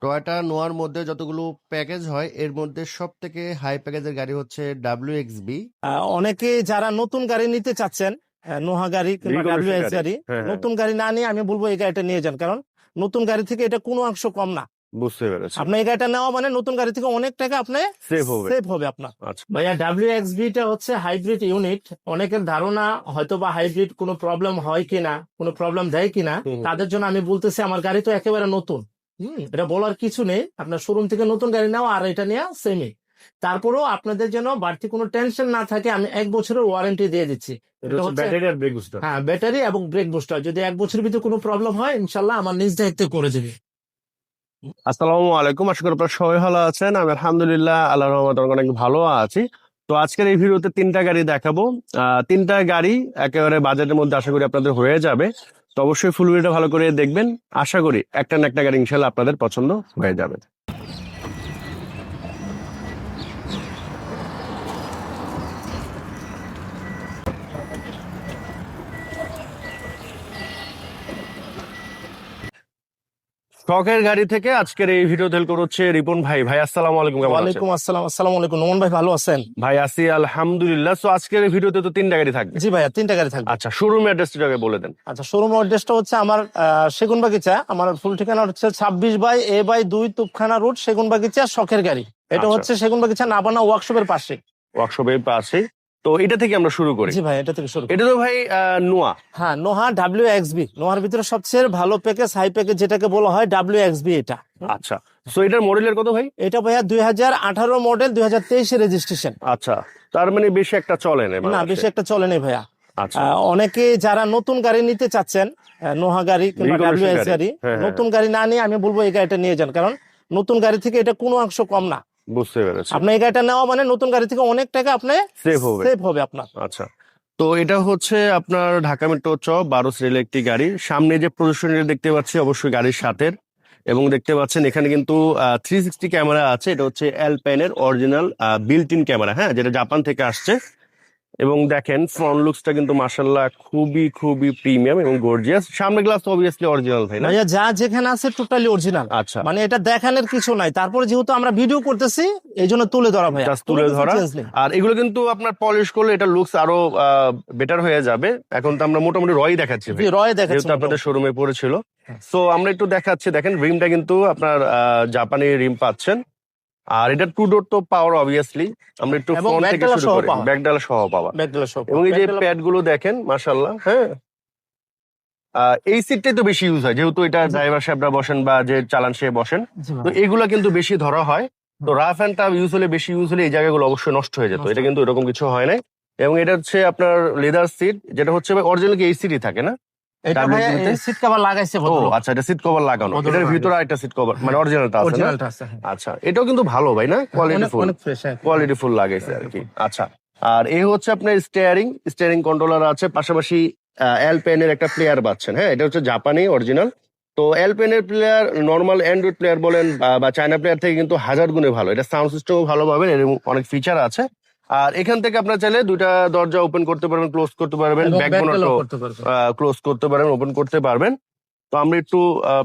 Toyota নোয়ার মধ্যে যতগুলো package হয় এর মধ্যে সব থেকে হাই প্যাকেজের গাড়ি হচ্ছে WXB। অনেকে যারা নতুন গাড়ি নিতে চাচ্ছেন, নোহা গাড়ি কিংবা Recondition ডাব্লিউএক্স গাড়ি। গাড়ি, হ্যাঁ, হ্যাঁ। নতুন গাড়ি না নিয়ে আমি বলবো এই গাড়িটা নিয়ে যান, কারণ নতুন গাড়ি থেকে এটা কোনো অংশ কম না। বুঝতে পেরেছি। আপনার এই গাড়িটা নেওয়া মানে নতুন গাড়ি থেকে অনেক টাকা আপনি সেভ হবে। সেভ হবে আপনার। আচ্ছা। ভাইয়া WXB টা হচ্ছে হাইব্রিড ইউনিট। অনেকের ধারণা হয়তো বা হাইব্রিড কোনো প্রবলেম হয় কিনা, কোনো প্রবলেম দেয় কিনা, হুম। তাদের জন্য আমি বলতেছি আমার গাড়ি তো একেবারে নতুন। এটা বলার কিছু নেই, আপনার শোরুম থেকে নতুন গাড়ি নেওয়া আর এটা নেওয়া সেমই। তারপরেও আপনাদের জন্য বাড়তি কোনো টেনশন না থাকে, আমি 1 বছরের ওয়ারেন্টি দিয়ে দিচ্ছি। এটা হচ্ছে ব্যাটারি আর ব্রেক বুস্টার। হ্যাঁ, ব্যাটারি এবং ব্রেক বুস্টার। যদি 1 বছরের ভিতরে কোনো প্রবলেম হয় ইনশাল্লাহ আমার নিজ দায়িত্বে করে দেবে। আসসালামু আলাইকুম, আশা করি আপনারা সবাই ভালো আছেন। আমি আলহামদুলিল্লাহ আল্লাহর রহমতে অনেক ভালো আছি। তো আজকের এই ভিডিওতে 3টা গাড়ি দেখাবো। 3টা গাড়ি একেবারে বাজেটের মধ্যে আশা করি আপনাদের হয়ে যাবে। তো অবশ্যই ফুল ভিডিওটা ভালো করে দেখবেন। আশা করি একটা না একটা গাড়ি ইনশাল্লাহ আপনাদের পছন্দ হয়ে যাবে। শখের গাড়ি থেকে আজকের এই ভিডিও হেল্প করছে রিপন ভাই। ভাই আসসালামু আলাইকুম, কেমন আছেন? ওয়ালাইকুম আসসালাম। আসসালামু আলাইকুম নোমান ভাই, ভালো আছেন? ভাই আছি আলহামদুলিল্লাহ। সো আজকের এই ভিডিওতে তো 3টা গাড়ি থাকবে। জি ভাইয়া, 3টা গাড়ি থাকবে। আচ্ছা, শোরুম অ্যাড্রেসটা আগে বলে দেন। আচ্ছা, শোরুম অ্যাড্রেসটা হচ্ছে আমার সেগুনবাগিচা। আমার ফুল ঠিকানা হচ্ছে 26/A/2 তুপখানা রোড, সেগুনবাগিচা, শখের গাড়ি। এটা আচ্ছা। হচ্ছে সেগুনবাগিচা নাবানা ওয়ার্কশপের পাশে। ওয়ার্কশপের পাশে। তো এটা থেকে আমরা শুরু করি। জি ভাই, এটা থেকে শুরু। এটা তো ভাই নোয়া। হ্যাঁ, নোহা WXB। নোহার ভিতরে সবচেয়ে ভালো প্যাকেজ, হাই প্যাকেজ যেটাকে বলা হয় WXB এটা। আচ্ছা, সো এটার মডেলের কত ভাই? এটা ভাইয়া 2018 মডেল, 2023 এর রেজিস্ট্রেশন। আচ্ছা, তার মানে বেশি একটা চলে না না, বেশি একটা চলে নেই ভাইয়া। আচ্ছা। অনেকে যারা নতুন গাড়ি নিতে চাচ্ছেন, নোহা গাড়ি কিংবা Recondition WX গাড়ি। গাড়ি, হ্যাঁ, হ্যাঁ। নতুন গাড়ি না নিয়ে আমি বলবো এই গাড়িটা নিয়ে যান, কারণ নতুন গাড়ি থেকে এটা কোনো অংশ কম না। বুঝতে পেরেছি। আপনার এই গাড়িটা নেওয়া মানে নতুন গাড়ি থেকে অনেক টাকা আপনি সেভ হবে। সেভ হবে আপনার। আচ্ছা, তো এটা হচ্ছে আপনার ঢাকা মেট্রো চ 12 সিরিয়ালের একটি গাড়ি। সামনে যে প্রদর্শনীটা দেখতে পাচ্ছি অবশ্যই গাড়ির সাথে, এবং দেখতে পাচ্ছেন এখানে কিন্তু 360 ক্যামেরা আছে। এটা হচ্ছে অ্যালপাইনের অরিজিনাল বিল্ট ইন ক্যামেরা, হ্যাঁ, যেটা জাপান থেকে আসছে। এবং দেখেন ফ্রন্ট লুকসটা কিন্তু মাশাআল্লাহ খুবই খুবই প্রিমিয়াম এবং গর্জিয়াস। সামনে গ্লাস তো অবভিয়াসলি অরিজিনাল ভাই না? ভাইয়া যা যেখানে আছে টোটালি অরিজিনাল। আচ্ছা, মানে এটা দেখানোর কিছু নাই, তারপরে যেহেতু আমরা ভিডিও করতেছি এই জন্য তুলে ধরা ভাইয়া, জাস্ট তুলে ধরা। আর এগুলো কিন্তু আপনার পলিশ করলে এটা লুকস আরো বেটার হয়ে যাবে। এখন তো আমরা মোটামুটি রয় দেখাচ্ছি ভাই, রয় যেহেতু দেখাচ্ছি আপনাদের শোরুমে পড়েছিল। সো আমরা একটু দেখাচ্ছি। দেখেন রিমটা কিন্তু আপনার জাপানি রিম পাচ্ছেন। আর এটা 2 ডোর তো পাওয়ার অবভিয়াসলি। আমরা একটু এবং ফ্রন্ট থেকে ব্যাকডালা শুরু সহ করি। পাওয়া। ব্যাকডালা সহ পাওয়া। ব্যাকডালা সহ এবং এই যে প্যাড গুলো দেখেন মাশাআল্লাহ, হ্যাঁ। এই সিটটাই তো বেশি ইউজ হয়, যেহেতু এটা ড্রাইভার সাহেবরা বসেন বা যে চালান সে বসেন। তো এগুলা কিন্তু বেশি ধরা হয়। তো রাফ এন্ড টাফ ইউজ হলে, বেশি ইউজ হলে এই জায়গাগুলো অবশ্যই নষ্ট হয়ে যেত। এটা কিন্তু এরকম কিছু হয় নাই। এবং এটা হচ্ছে আপনার লেদার সিট, যেটা হচ্ছে অরিজিনাল কি এই সিটই থাকে না? এটা ভাইয়া সিট কভার লাগাইছে ও বদল। আচ্ছা, এটা সিট কভার লাগানো। এটার ভিতরে আরেকটা সিট কভার মানে অরিজিনালটা আছে না? অরিজিনালটা আছে। আচ্ছা, এটাও কিন্তু ভালো ভাই না? কোয়ালিটিফুল, অনেক ফ্রেশ। কোয়ালিটিফুল লাগাইছে আর কি। আচ্ছা, আর এই হচ্ছে আপনার স্টিয়ারিং কন্ট্রোলার আছে, পাশাপাশি অ্যালপেনের একটা প্লেয়ার পাচ্ছেন। হ্যাঁ, এটা হচ্ছে জাপানি অরিজিনাল। তো অ্যালপেনের প্লেয়ার নর্মাল অ্যান্ড্রয়েড প্লেয়ার বলেন বা চায়না প্লেয়ার থেকে কিন্তু 1000 গুণে ভালো। এটা সাউন্ড সিস্টেমও ভালো পাবেন এবং অনেক ফিচার আছে। আর এখান থেকে আপনারা চাইলে 2টা দরজা ওপেন করতে পারবেন, ক্লোজ করতে পারবেন, ব্যাক বোনেটও ক্লোজ করতে পারবেন, ওপেন করতে পারবেন। তো আমরা একটু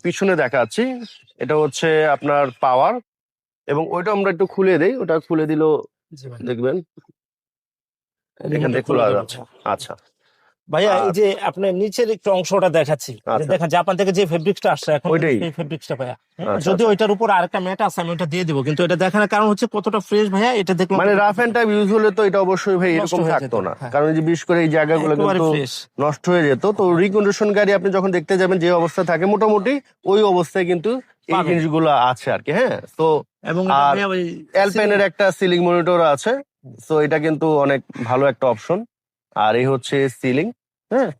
পিছনে দেখাচ্ছি। এটা হচ্ছে আপনার পাওয়ার, এবং ওইটা আমরা একটু খুলে দেই। ওটা খুলে দিলেও দেখবেন এখান থেকে খোলা যাচ্ছে। আচ্ছা ভাইয়া, এই যে আপনার নিচের একটু অংশটা দেখাচ্ছি, দেখেন জাপান থেকে যে ফেব্রিক্সটা আসছে এখন, ওইটাই এই ফেব্রিক্সটা ভাইয়া। আচ্ছা, যদি ওইটার উপর আরেকটা ম্যাট আছে আমি ওটা দিয়ে দিব, কিন্তু এটা দেখানোর কারণ হচ্ছে কতটা ফ্রেশ ভাইয়া। এটা দেখলাম মানে রাফ এন্ড টাইপ ইউজ হলে তো এটা অবশ্যই ভাই এরকম থাকতো না, কারণ এই যে বিশেষ করে এই জায়গাগুলো কিন্তু নষ্ট হয়ে যেত। তো রিকন্ডিশন গাড়ি আপনি যখন দেখতে যাবেন যে অবস্থা থাকে মোটামুটি ওই অবস্থায় কিন্তু এই জিনিসগুলো আছে আর কি। হ্যাঁ, তো এবং অ্যালপাইনের একটা সিলিং মনিটর আছে। তো এটা কিন্তু অনেক ভালো একটা অপশন। আর এই হচ্ছে সিলিং। হ্যাঁ,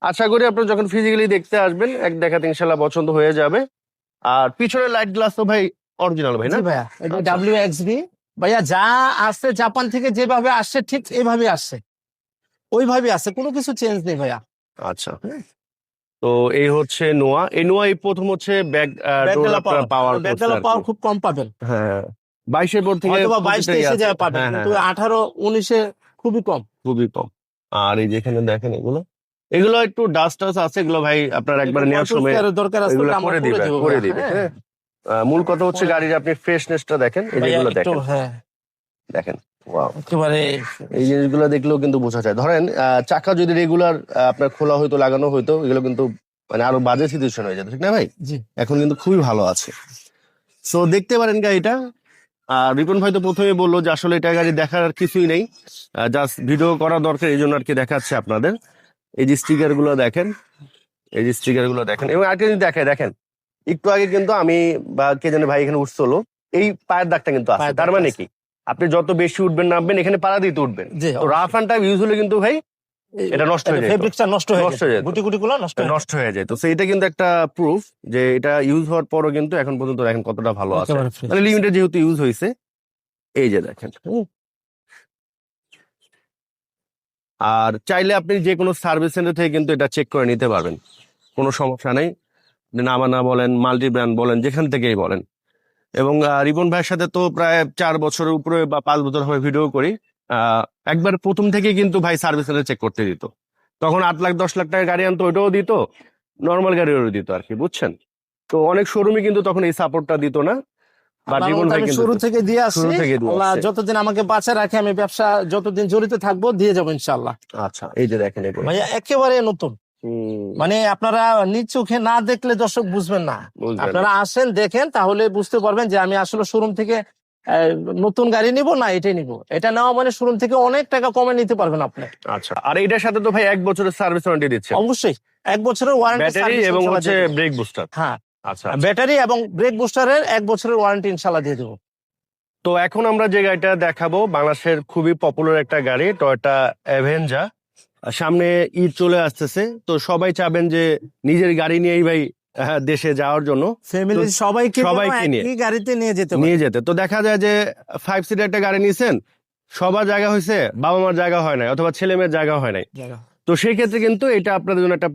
আশা করি আপনি যখন ফিজিক্যালি দেখতে আসবেন এক দেখাতে ইনশাল্লাহ পছন্দ হয়ে যাবে। আর পিছনের লাইট গ্লাস তো ভাই অরিজিনাল ভাই না? ভাইয়া এটা WXB ভাইয়া, যা আসছে জাপান থেকে যেভাবে আসছে ঠিক এইভাবে আসছে, ওইভাবে আসছে, কোনো কিছু চেঞ্জ নেই ভাইয়া। আচ্ছা, তো এই হচ্ছে নোয়া। এই নোয়া এই প্রথম হচ্ছে পাওয়ার খুব কম পাবেন। হ্যাঁ, 22-এর পর থেকে 22-23 যায় পাবেন, কিন্তু 18-19-এ খুবই কম। খুবই কম। আর এই যেখানে দেখেন এগুলো একটু ডাস্ট আছে, এগুলো ভাই আপনার একবার নেওয়ার সময় দরকার আছে, এগুলো করে দিবে। হ্যাঁ, মূল কথা হচ্ছে গাড়ির আপনি ফ্রেশনেসটা দেখেন, এই ভাইয়া যেগুলো একটু দেখেন, হ্যাঁ দেখেন ওয়াও, একেবারে এই জিনিসগুলো দেখলেও কিন্তু বোঝা যায়। ধরেন চাকা যদি রেগুলার আপনার খোলা হইতো, লাগানো হইতো, এগুলো কিন্তু মানে আরো বাজে সিচুয়েশন হয়ে যেত, ঠিক না ভাই? জি। এখন কিন্তু খুবই ভালো আছে। সো দেখতে পারেন গাড়িটা। আর রিপন ভাই তো প্রথমে বললো যে আসলে এটা গাড়ি দেখার আর কিছুই নেই, জাস্ট ভিডিও করা দরকার, এই জন্য আর কি দেখাচ্ছে আপনাদের। এই যে স্টিকার গুলো দেখেন, এই যে স্টিকার গুলো দেখেন, এবং আরেকটা জিনিস দেখেন, একটু আগে কিন্তু আমি বা কে জানে ভাই এখানে উঠছিল, এই পায়ের দাগটা কিন্তু আছে। পায়ের তার দাগটা মানে আছে। কি, আপনি যত বেশি উঠবেন নামবেন এখানে পাড়া দিতে উঠবেন, জি তো রাফ অ্যান্ড টাইপ ইউজ হলে কিন্তু ভাই এটা নষ্ট হয়ে যেত, ফেব্রিক্সটা নষ্ট হয়ে নষ্ট হয়ে যেত, যেত। গুটি গুটি গুলো নষ্ট হয়ে নষ্ট হয়ে যায়। তো সেইটা কিন্তু একটা প্রুফ যে এটা ইউজ হওয়ার পরও কিন্তু এখন পর্যন্ত দেখেন কতটা ভালো আছে, একেবারে fresh। মানে লিমিটেড যেহেতু ইউজ হয়েছে। এই যে দেখেন, আর চাইলে আপনি যে কোনো সার্ভিস সেন্টার থেকে কিন্তু এটা চেক করে নিতে পারবেন, কোনো সমস্যা নেই। আপনি নামানা বলেন, মাল্টি ব্র্যান্ড বলেন, যেখান থেকেই বলেন। এবং রিপন ভাইয়ের সাথে তো প্রায় 4 বছরের উপরে বা 5 বছর হবে ভিডিও করি। একবার প্রথম থেকে কিন্তু ভাই সার্ভিস সেন্টার চেক করতে দিত, তখন 8 লাখ 10 লাখ টাকা গাড়ি আনতো, ওইটাও দিত, নর্মাল গাড়িও দিত আর কি, বুঝছেন? তো অনেক শোরুমই কিন্তু তখন এই সাপোর্টটা দিত না, বা আল্লাহর রিপন রহমতে ভাই আমি কিন্তু শুরু থেকে দিয়ে আসছি। শুরু থেকে দিয়ে আল্লাহ আসছে। যতদিন আমাকে বাঁচা রাখে, আমি ব্যবসা যতদিন জড়িত থাকবো দিয়ে যাবো ইনশাআল্লাহ। আচ্ছা, এই যে দেখেন এগুলো। ভাইয়া একেবারে নতুন, হুম, মানে আপনারা নিজ চোখে না দেখলে দর্শক বুঝবেন না। বুঝলেন। আপনারা আসেন দেখেন, তাহলে বুঝতে পারবেন যে আমি আসলে শোরুম থেকে নতুন গাড়ি নিব না এটাই নিব। এটা নেওয়া মানে শোরুম থেকে অনেক টাকা কমে নিতে পারবেন আপনি। আচ্ছা, আর এটার সাথে তো ভাই 1 বছরের সার্ভিস ওয়ারেন্টি দিচ্ছে, অবশ্যই 1 বছরের ওয়ারেন্টি, ব্যাটারি এবং হচ্ছে ব্রেক বুস্টার। হ্যাঁ আচ্ছা, ব্যাটারি এবং ব্রেক বুস্টারের 1 বছরের ওয়ারেন্টি ইনশাআল্লাহ দিয়ে দেবো। তো এখন আমরা যে গাড়িটা দেখাবো বাংলাদেশের খুবই পপুলার একটা গাড়ি, টয়োটা অ্যাভেঞ্জা। সামনে ঈদ চলে আসতেছে, তো সবাই চাবেন যে নিজের গাড়ি নিয়েই ভাই দেশে যাওয়ার জন্য ফ্যামিলি সবাইকে সবাইকে নিয়ে একই গাড়িতে নিয়ে যেতে পারে। নিয়ে যেতে। তো দেখা যায় যে 5 সিটের একটা গাড়ি নিয়েছেন, সবার জায়গা হয়েছে, বাবা মার জায়গা হয় নাই, অথবা ছেলে মেয়ের জায়গা হয় নাই। তো সেই ক্ষেত্রে কিন্তু এটা আপনাদের জন্য একটা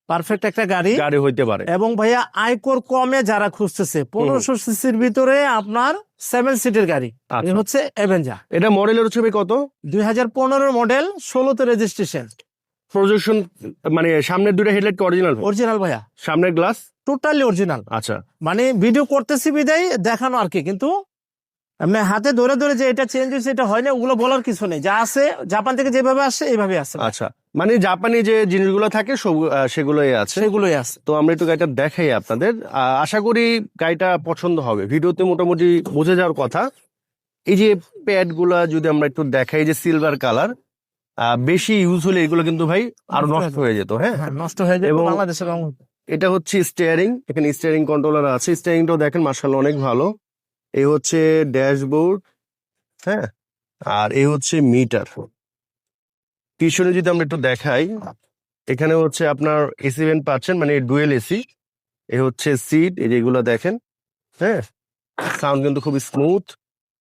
পারফেক্ট একটা গাড়ি গাড়ি হইতে পারে। এবং ভাইয়া আয়কর কমে যারা খুঁজতেছে 1500 সিসির ভিতরে আপনার 7 সিটের গাড়ি, আচ্ছা। এই হচ্ছে অ্যাভেঞ্জা। এটা মডেলের হচ্ছে ভাই কত? 2015 মডেল, 16তে রেজিস্ট্রেশন। প্রজেকশন মানে সামনের দুটো হেডলাইট অরিজিনাল, অরিজিনাল ভাইয়া, সামনের গ্লাস টোটালি অরিজিনাল। আচ্ছা, মানে ভিডিও করতেছি বিদায় দেখানো আর কি, কিন্তু এমনি হাতে ধরে ধরে যে এটা চেঞ্জ হয়েছে এটা হয় না, ওগুলো বলার কিছু নেই, যা আছে জাপান থেকে যেভাবে আসছে এইভাবে আসছে, আচ্ছা, মানে জাপানি যে জিনিসগুলো থাকে সেগুলোই আছে। সেগুলোই আছে। তো আমরা একটু গাড়িটা দেখাই আপনাদের, আশা করি গাড়িটা পছন্দ হবে। ভিডিওতে মোটামুটি বুঝে যাওয়ার কথা। এই যে প্যাড গুলা যদি আমরা একটু দেখাই, যে সিলভার কালার, বেশি ইউজ হলে এগুলো কিন্তু ভাই আরো নষ্ট হয়ে যেত। হ্যাঁ, হ্যাঁ নষ্ট হয়ে যায় এবং বাংলাদেশের রং। এটা হচ্ছে স্টিয়ারিং, এখানে স্টিয়ারিং কন্ট্রোলার আছে, স্টিয়ারিংটাও দেখেন মার্শাল্লাহ অনেক ভালো। এই হচ্ছে ড্যাশবোর্ড, হ্যাঁ, আর এই হচ্ছে মিটার। পিছনে যদি আমরা একটু দেখাই, এখানে হচ্ছে আপনার এসি ভেন্ট পাচ্ছেন, মানে ডুয়েল এসি। এই হচ্ছে সিট, এই যেগুলো দেখেন, হ্যাঁ, সাউন্ড কিন্তু খুবই স্মুথ।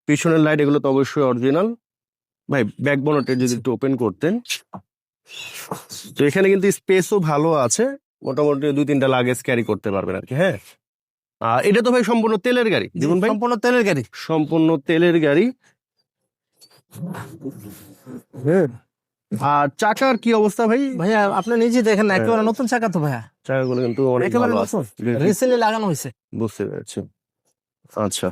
পিছনের লাইট এগুলো তো অবশ্যই অরিজিনাল। ভাই ব্যাক বোনেটে যদি একটু ওপেন করতেন, তো এখানে কিন্তু স্পেসও ভালো আছে, মোটামুটি 2-3টা লাগেজ ক্যারি করতে পারবেন আর কি। হ্যাঁ, আর এটা তো ভাই সম্পূর্ণ তেলের গাড়ি, জীবন ভাই, সম্পূর্ণ তেলের গাড়ি। সম্পূর্ণ তেলের গাড়ি। হ্যাঁ, আর চাকার কি অবস্থা ভাই? ভাইয়া আপনি নিজে দেখেন না, একেবারে নতুন চাকা তো ভাইয়া, চাকাগুলো কিন্তু অনেক একেবারে ভালো আছে, নতুন, রিসেন্টলি লাগানো হয়েছে। বুঝতে পেরেছি। আচ্ছা,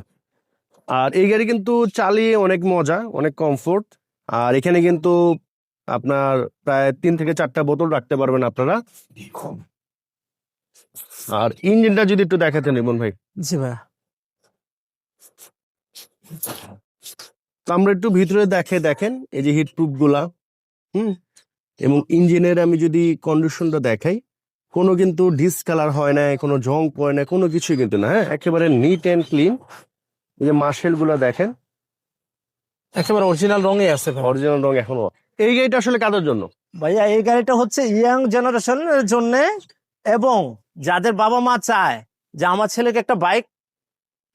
আর এই গাড়ি কিন্তু চালিয়ে অনেক মজা, অনেক কমফোর্ট। আর এখানে কিন্তু আপনার প্রায় 3 থেকে 4টা বোতল রাখতে পারবেন আপনারা। আর ইঞ্জিনটা যদি একটু দেখাতেন ইমন ভাই। জি ভাইয়া, তো আমরা একটু ভিতরে দেখেন, এই যে হিট প্রুফ গুলা, এবং ইঞ্জিনের আমি যদি কন্ডিশনটা দেখাই, কোনো কিন্তু ডিসকালার হয় না, কোনো জং পড়ে না, কোনো কিছুই কিন্তু না। হ্যাঁ, একেবারে নিট অ্যান্ড ক্লিন। এই যে মার্শেল গুলা দেখেন, একেবারে অরিজিনাল রঙে আছে ভাইয়া। অরিজিনাল রং এখনো। এই গাড়িটা আসলে কাদের জন্য? ভাইয়া এই গাড়িটা হচ্ছে ইয়াং জেনারেশনের জন্য, এবং যাদের বাবা মা চায় যে আমার ছেলেকে একটা বাইক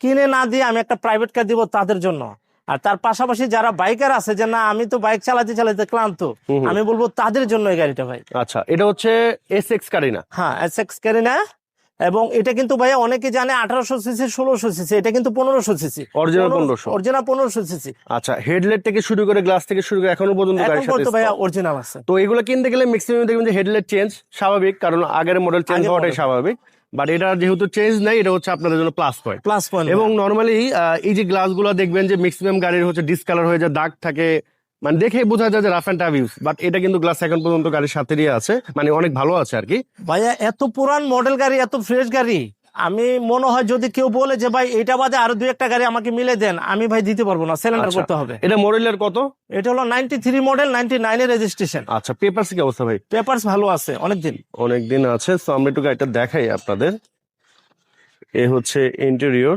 কিনে না দিয়ে আমি একটা প্রাইভেট কার দিব, তাদের জন্য। আর তার পাশাপাশি যারা বাইকার আছে যে না আমি তো বাইক চালাতে চালাতে ক্লান্ত, আমি বলবো তাদের জন্য এই গাড়িটা ভাই। আচ্ছা, এটা হচ্ছে এসএক্স কারিনা। হ্যাঁ, এসএক্স কারিনা। এবং এটা কিন্তু ভাইয়া অনেকে জানে 1800 সিসি 1600 সিসি, এটা কিন্তু 1500 সিসি, অরিজিনাল 1500। Original 1500 CC. আচ্ছা, হেডলাইট থেকে শুরু করে গ্লাস থেকে শুরু করে এখনো পর্যন্ত এখন গাড়ির সাথে পর্যন্ত ভাইয়া stock। অরিজিনাল আছে। তো এগুলো কিনতে গেলে ম্যাক্সিমাম দেখবেন যে হেডলাইট চেঞ্জ স্বাভাবিক, কারণ আগের মডেল চেঞ্জ আগের হওয়াটাই model। স্বাভাবিক। বাট এটা যেহেতু চেঞ্জ নাই, এটা হচ্ছে আপনাদের জন্য প্লাস পয়েন্ট। Plus point. এবং নর্মালি এই যে গ্লাসগুলো দেখবেন যে ম্যাক্সিমাম গাড়ির হচ্ছে ডিসকালার হয়ে যায়, দাগ থাকে, মানে দেখে বোঝা যায় যে rough and tough use, but এটা কিন্তু গ্লাস এখন পর্যন্ত গাড়ির সাথে দিয়ে আছে, মানে অনেক ভালো আছে আর কি। ভাইয়া এত পুরান মডেল গাড়ি, এত ফ্রেশ গাড়ি, আমি মনে হয় যদি কেউ বলে যে ভাই এটা বাদে আরো 2-1টা গাড়ি আমাকে মিলে দেন, আমি ভাই দিতে পারবো না, সিলিন্ডার আচ্ছা। করতে হবে। এটা মডেলের কত? এটা হলো 93 মডেল, 99 এর রেজিস্ট্রেশন। আচ্ছা, পেপারস কি অবস্থা ভাই? পেপারস ভালো আছে, অনেকদিন। অনেকদিন আছে। তো আমরা একটু গাড়িটা দেখাই আপনাদের। এ হচ্ছে ইন্টেরিয়র,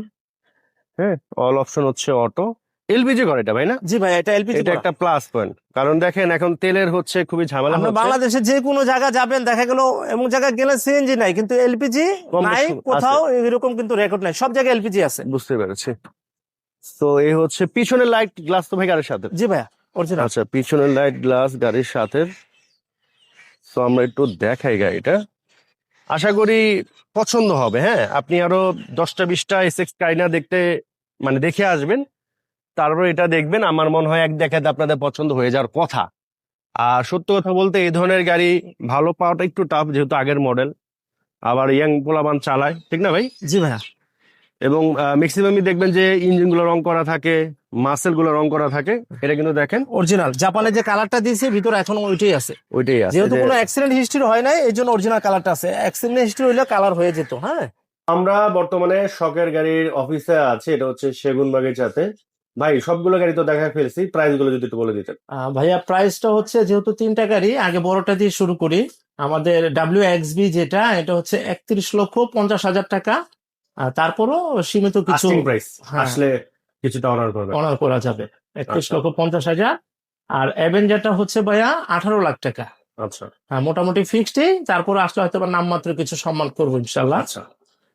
হ্যাঁ, অল অপশন হচ্ছে অটো। এলপিজি করে এটা ভাই না? জি ভাই, এটা এলপিজি। এটা একটা প্লাস পয়েন্ট, কারণ দেখেন এখন তেলের হচ্ছে খুবই ঝামেলা আমরা হচ্ছে। বাংলাদেশে যে কোনো জায়গা যাবেন, দেখা গেল এমন জায়গায় গেলে সিএনজি নাই, কিন্তু এলপিজি কম নাই বেশি কোথাও, এরকম কিন্তু রেকর্ড নাই, সব জায়গায় এলপিজি আছে। বুঝতে পেরেছি। তো এই হচ্ছে পিছনের লাইট গ্লাস তো ভাই গাড়ির সাথে? জি ভাইয়া, অরিজিনাল। আচ্ছা, পিছনের লাইট গ্লাস গাড়ির সাথে। তো আমরা একটু দেখাই গাড়িটা, আশা করি পছন্দ হবে। হ্যাঁ, আপনি আরো 10টা-20টা এসএক্স কাইনা দেখতে মানে দেখে আসবেন, তারপর এটা দেখবেন, আমার মনে হয় এক দেখাতে আপনাদের পছন্দ হয়ে যাওয়ার কথা। আর সত্য কথা বলতে এই ধরনের গাড়ি ভালো পাওয়াটা একটু টাফ, যেহেতু আগের মডেল, আবার ইয়াং পোলাবান চালায়, ঠিক না ভাই? জি ভাইয়া। এবং ম্যাক্সিমামই দেখবেন যে ইঞ্জিন গুলো রং করা থাকে, মাসেল গুলো রং করা থাকে। এটা কিন্তু দেখেন অরিজিনাল জাপানে যে কালারটা দিয়েছে ভিতরে এখনো ওইটাই আছে, ওইটাই আছে। যেহেতু যে কোনো অ্যাক্সিডেন্ট হিস্ট্রি হয় নাই, এই জন্য অরিজিনাল কালারটা আছে। অ্যাক্সিডেন্ট হিস্ট্রি হইলে কালার হয়ে যেত। হ্যাঁ, আমরা বর্তমানে শখের গাড়ির অফিসে আছি, এটা হচ্ছে সেগুন বাগিচাতে। ভাই সবগুলো গাড়ি তো দেখা ফেলছি, প্রাইস গুলো যদি একটু বলে দিতেন। ভাইয়া প্রাইসটা হচ্ছে, যেহেতু 3টা গাড়ি, আগে বড়টা দিয়ে শুরু করি। আমাদের WXB যেটা, এটা হচ্ছে 31,50,000 টাকা। তারপরও সীমিত কিছু আস্কিং প্রাইস হ্যাঁ, আসলে কিছুটা অনার করবে। অনার করা যাবে। 31,50,000। আর অ্যাভেঞ্জারটা হচ্ছে ভাইয়া 18 লাখ টাকা। আচ্ছা মোটামুটি ফিক্সডই, তারপরে আসলে হয়তো বা নামমাত্র কিছু সম্মান করবো ইনশাল্লাহ। আচ্ছা।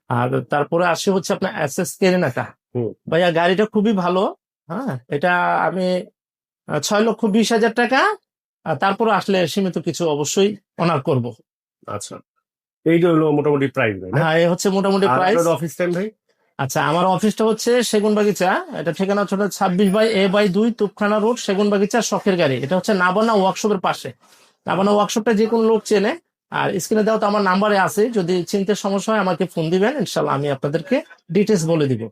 আর তারপরে আসে হচ্ছে আপনার অ্যাসেস কেরেনাটা। হুম। ভাইয়া গাড়িটা খুবই ভালো। হ্যাঁ, এটা আমি 6,20,000 টাকা। তারপরে আসলে সীমিত কিছু অবশ্যই অনার করব। আচ্ছা, এইটা হলো মোটামুটি প্রাইস ভাই না? হ্যাঁ, এই হচ্ছে মোটামুটি আর প্রাইস। আপনাদের অফিস টাইম ভাই? আচ্ছা, আমার অফিসটা হচ্ছে সেগুনবাগিচা। এটা ঠিকানা হচ্ছে 26/A/2 তুপখানা রোড, সেগুনবাগিচা, শখের গাড়ি। এটা হচ্ছে নাবানা ওয়ার্কশপের পাশে। নাবানা ওয়ার্কশপটা যে কোনো লোক চেনে। আর স্ক্রিনে দেওয়া তো আমার নাম্বারে আছে, যদি চিনতে সমস্যা হয় আমাকে ফোন দিবেন, ইনশাল্লাহ আমি আপনাদেরকে ডিটেলস বলে দিব।